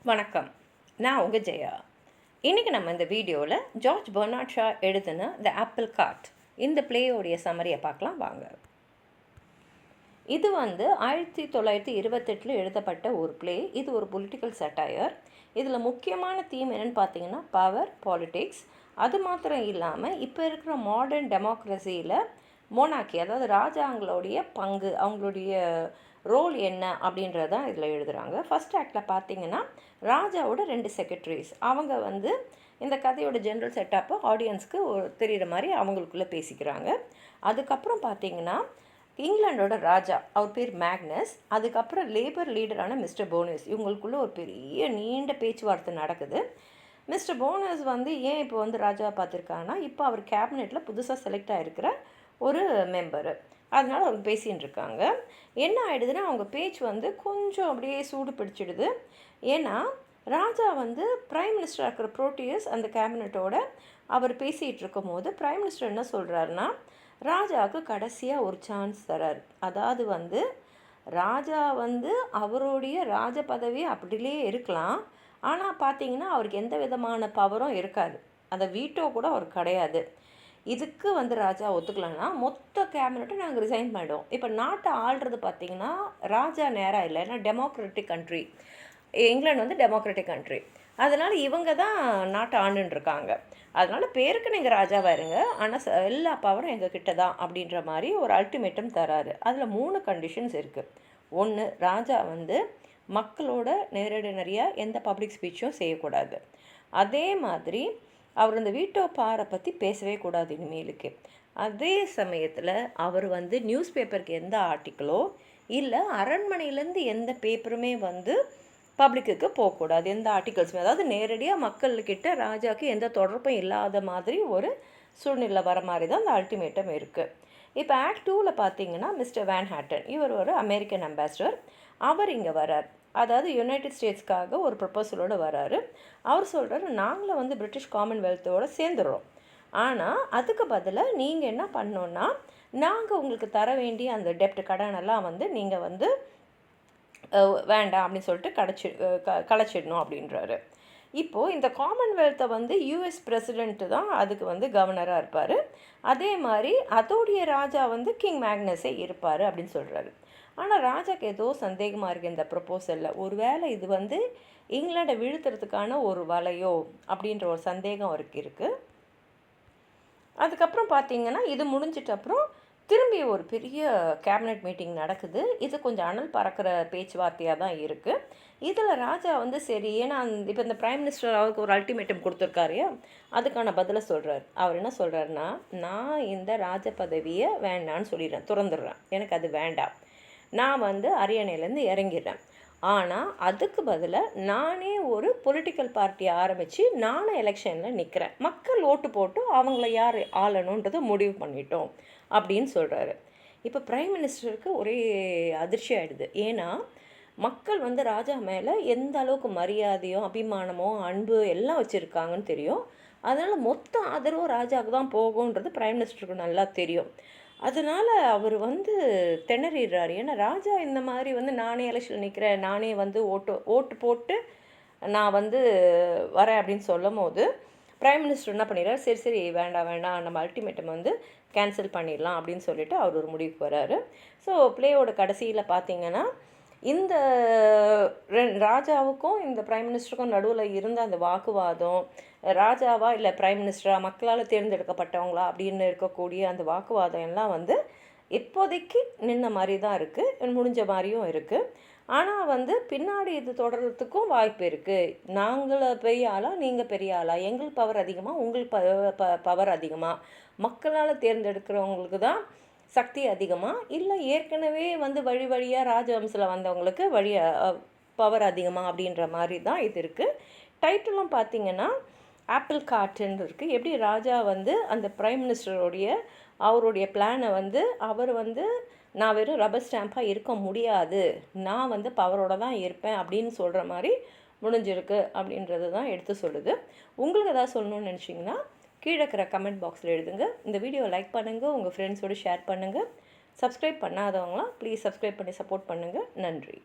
வணக்கம். நான் உங்கள் ஜெயா. இன்றைக்கி நம்ம இந்த வீடியோவில் ஜார்ஜ் பெர்னார்ட் ஷா எழுதின த ஆப்பிள் கார்ட் இந்த பிளேயோடைய சம்மரியை பார்க்கலாம் வாங்க. இது 1928 எழுதப்பட்ட ஒரு பிளே. இது ஒரு பொலிட்டிக்கல் சட்டையர். இதில் முக்கியமான தீம் என்னென்னு பார்த்தீங்கன்னா பவர், பாலிட்டிக்ஸ். அது மாத்திரம் இல்லாமல் இப்போ இருக்கிற மாடர்ன் டெமோக்ரஸியில் மோனார்கி, அதாவது ராஜாங்களுடைய பங்கு, அவங்களுடைய ரோல் என்ன அப்படின்றதான் இதில் எழுதுகிறாங்க. ஃபஸ்ட் ஆக்டில் பார்த்தீங்கன்னா ராஜாவோட 2 செக்ரட்டரிஸ் அவங்க இந்த கதையோட ஜென்ரல் செட்டப்பை ஆடியன்ஸ்க்கு தெரிகிற மாதிரி அவங்களுக்குள்ளே பேசிக்கிறாங்க. அதுக்கப்புறம் பார்த்தீங்கன்னா இங்கிலாண்டோட ராஜா, அவர் பேர் மேக்னஸ், அதுக்கப்புறம் லேபர் லீடரான மிஸ்டர் போனஸ், இவங்களுக்குள்ளே ஒரு பெரிய நீண்ட பேச்சுவார்த்தை நடக்குது. மிஸ்டர் போனஸ் ஏன் இப்போ ராஜா பார்த்துருக்காங்கன்னா, இப்போ அவர் கேபினெட்டில் புதுசாக செலக்ட் ஆகிருக்கிற ஒரு மெம்பரு, அதனால் அவங்க பேசின்னு இருக்காங்க. என்ன ஆகிடுதுன்னா அவங்க பேச்சு கொஞ்சம் அப்படியே சூடு பிடிச்சிடுது. ஏன்னா ராஜா ப்ரைம் மினிஸ்டராக இருக்கிற புரோட்டியஸ் அந்த கேபினட்டோட அவர் பேசிகிட்டு இருக்கும் போது ப்ரைம் மினிஸ்டர் என்ன சொல்கிறாருன்னா, ராஜாவுக்கு கடைசியாக ஒரு சான்ஸ் தரார். அதாவது ராஜா அவருடைய ராஜ பதவி அப்படிலே இருக்கலாம், ஆனால் பார்த்தீங்கன்னா அவருக்கு எந்த விதமான பவரும் இருக்காது, அந்த வீட்டோ கூட அவர் கிடையாது. இதுக்கு ராஜா ஒத்துக்கலன்னா மொத்த கேபினட்டும் நாங்கள் ரிசைன் பண்ணிவிடுவோம். இப்போ நாட்டை ஆள்றது பார்த்திங்கன்னா ராஜா நேராக இல்லை, ஏன்னா democratic country, England democratic country, அதனால் இவங்க தான் நாட்டை ஆண்டுருக்காங்க. அதனால் பேருக்கு நீங்கள் ராஜாவாக இருங்க, ஆனால் எல்லா பவரும் எங்கள் கிட்ட தான் அப்படின்ற மாதிரி ஒரு அல்டிமேட்டம் தராரு. அதில் 3 கண்டிஷன்ஸ் இருக்குது. 1, ராஜா மக்களோட நேரடியாக எந்த பப்ளிக் ஸ்பீச்சும் செய்யக்கூடாது. அதே மாதிரி அவர் இந்த வீட்டோ பாரை பற்றி பேசவே கூடாது இனிமேலுக்கு. அதே சமயத்தில் அவர் நியூஸ் பேப்பருக்கு எந்த ஆர்டிக்கிளோ இல்லை அரண்மனையிலேருந்து எந்த பேப்பருமே பப்ளிக்குக்கு போகக்கூடாது, எந்த ஆர்டிகல்ஸுமே. அதாவது நேரடியாக மக்கள்கிட்ட ராஜாவுக்கு எந்த தொடர்பும் இல்லாத மாதிரி ஒரு சூழ்நிலை வர மாதிரி தான் அந்த அல்டிமேட்டம் இருக்குது. இப்போ ஆக்ட் 2ல் பார்த்தீங்கன்னா மிஸ்டர் வேன் ஹேட்டன், இவர் ஒரு அமெரிக்கன் அம்பாசிடர், அவர் இங்கே வரார். அதாவது யுனைடெட் ஸ்டேட்ஸ்க்காக ஒரு ப்ரப்போசலோடு வராரு. அவர் சொல்கிறாரு, நாங்கள பிரிட்டிஷ் காமன்வெல்த்தோடு சேர்ந்துடுறோம், ஆனால் அதுக்கு பதிலாக நீங்கள் என்ன பண்ணோன்னா, நாங்கள் உங்களுக்கு தர வேண்டிய அந்த டெப்ட் கடனெல்லாம் நீங்கள் வேண்டாம் அப்படின்னு சொல்லிட்டு கலைச்சிடணும் அப்படின்றாரு. இப்போது இந்த காமன்வெல்த்தை யூஎஸ் பிரசிடெண்ட்டு தான் அதுக்கு கவர்னராக இருப்பார். அதே மாதிரி அதோடைய ராஜா கிங் மேக்னஸே இருப்பார் அப்படின்னு சொல்கிறாரு. ஆனால் ராஜாக்கு ஏதோ சந்தேகமாக இருக்குது இந்த ப்ரப்போசலில். ஒரு வேளை இது இங்கிலாண்டை வீழ்த்துறதுக்கான ஒரு வலையோ அப்படின்ற ஒரு சந்தேகம் அவருக்கு இருக்குது. அதுக்கப்புறம் பார்த்திங்கன்னா இது முடிஞ்சிட்ட அப்புறம் திரும்பி ஒரு பெரிய கேபினட் மீட்டிங் நடக்குது. இது கொஞ்சம் அனல் பறக்கிற பேச்சுவார்த்தையாக தான் இருக்குது. இதில் ராஜா சரி, ஏன்னா இப்போ இந்த ப்ரைம் மினிஸ்டர் அவருக்கு ஒரு அல்டிமேட்டம் கொடுத்துருக்காரு, அதுக்கான பதிலை சொல்கிறார். அவர் என்ன சொல்கிறாருன்னா, நான் இந்த ராஜ பதவியை வேண்டான்னு சொல்லிடுறேன், துறந்துடுறேன், எனக்கு அது வேண்டாம், நான் அரியணையிலேருந்து இறங்கிடுறேன். ஆனால் அதுக்கு பதிலாக நானே ஒரு பொலிட்டிக்கல் பார்ட்டியை ஆரம்பித்து நானும் எலெக்ஷனில் நிற்கிறேன், மக்கள் ஓட்டு போட்டு அவங்கள யார் ஆளணுன்றதை முடிவு பண்ணிட்டோம் அப்படின்னு சொல்கிறாரு. இப்போ ப்ரைம் மினிஸ்டருக்கு ஒரே அதிர்ச்சி ஆகிடுது. ஏன்னா மக்கள் ராஜா மேலே எந்த அளவுக்கு மரியாதையோ அபிமானமோ அன்பு எல்லாம் வச்சுருக்காங்கன்னு தெரியும். அதனால் மொத்த ஆதரவும் ராஜாவுக்கு தான் போகுன்றது ப்ரைம் மினிஸ்டருக்கு நல்லா தெரியும். அதனால் அவர் திணறிடுறாரு. ஏன்னா ராஜா இந்த மாதிரி நானே எலெக்ஷன் நிற்கிறேன், நானே ஓட்டு போட்டு நான் வரேன் அப்படின்னு சொல்லும் போது ப்ரைம் மினிஸ்டர் என்ன பண்ணிடுறாரு, சரி சரி வேண்டாம் நம்ம அல்டிமேட்டம் கேன்சல் பண்ணிடலாம் அப்படின்னு சொல்லிட்டு அவர் ஒரு முடிவுக்கு வராரு. ஸோ பிளேயோட கடைசியில் பார்த்தீங்கன்னா இந்த ராஜாவுக்கும் இந்த ப்ரைம் மினிஸ்டருக்கும் நடுவில் இருந்த அந்த வாக்குவாதம், ராஜாவா இல்லை ப்ரைம் மினிஸ்டரா, மக்களால் தேர்ந்தெடுக்கப்பட்டவங்களா அப்படின்னு இருக்கக்கூடிய அந்த வாக்குவாதம் எல்லாம் இப்போதைக்கு நின்ன மாதிரி தான் இருக்குது, முடிஞ்ச மாதிரியும் இருக்குது. ஆனால் பின்னாடி இது தொடர்றதுக்கும் வாய்ப்பு இருக்குது. நாங்கள் பெரிய ஆளா, நீங்கள் பெரிய ஆளா, எங்கள் பவர் அதிகமாக, உங்களுக்கு பவர் அதிகமாக, மக்களால் தேர்ந்தெடுக்கிறவங்களுக்கு தான் சக்தி அதிகமாக, இல்லை ஏற்கனவே வழி வழியாக ராஜவம்சில் வந்தவங்களுக்கு பவர் அதிகமாக அப்படின்ற மாதிரி தான் இது இருக்குது. டைட்டிலும் பார்த்திங்கன்னா ஆப்பிள் கார்ட்டுன்னு இருக்குது. எப்படி ராஜா அந்த ப்ரைம் மினிஸ்டருடைய அவருடைய பிளானை அவர் நான் வெறும் ரப்பர் ஸ்டாம்பாக இருக்க முடியாது, நான் பவரோடு தான் இருப்பேன் அப்படின்னு சொல்கிற மாதிரி முடிஞ்சிருக்கு அப்படின்றது தான் எடுத்து சொல்லுது. உங்களுக்கு எதாவது சொல்லணும்னு நினச்சிங்கன்னா கீழே இருக்கிற கமெண்ட் பாக்ஸில் எழுதுங்க. இந்த வீடியோவை லைக் பண்ணுங்கள், உங்கள் ஃப்ரெண்ட்ஸோடு ஷேர் பண்ணுங்கள். சப்ஸ்கிரைப் பண்ணாதவங்களாம் ப்ளீஸ் சப்ஸ்கிரைப் பண்ணி சப்போர்ட் பண்ணுங்கள். நன்றி.